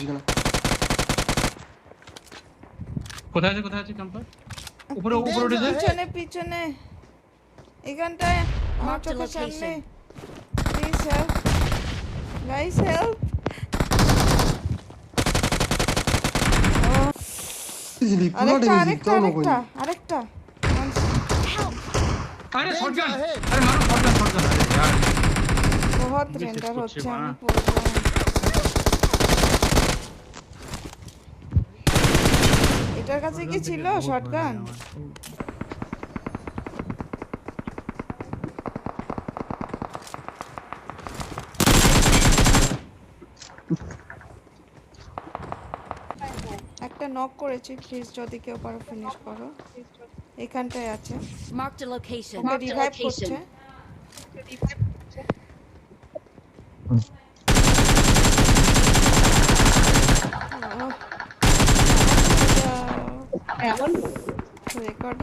পিছনে। কোথায় আছে ক্যাম্পার? উপরে উঠেছে। পিছনে পিছনে এখানটায় আমার চোখের সামনে। Please help guys, help. আরেকটা আরে শটগান, আরে মারো শটগান, আরে यार বহুত Miss রেন্ডার করছে, হচ্ছে, আমি বাহ। পড়বো। এটার কাছে কি ছিল শটগান? একটা নক করেছি, প্লিজ যদি কেউ পারো ফিনিশ করো। এখানটায় আছে, Marked a location. Okay revive করছে। রেকর্ডিং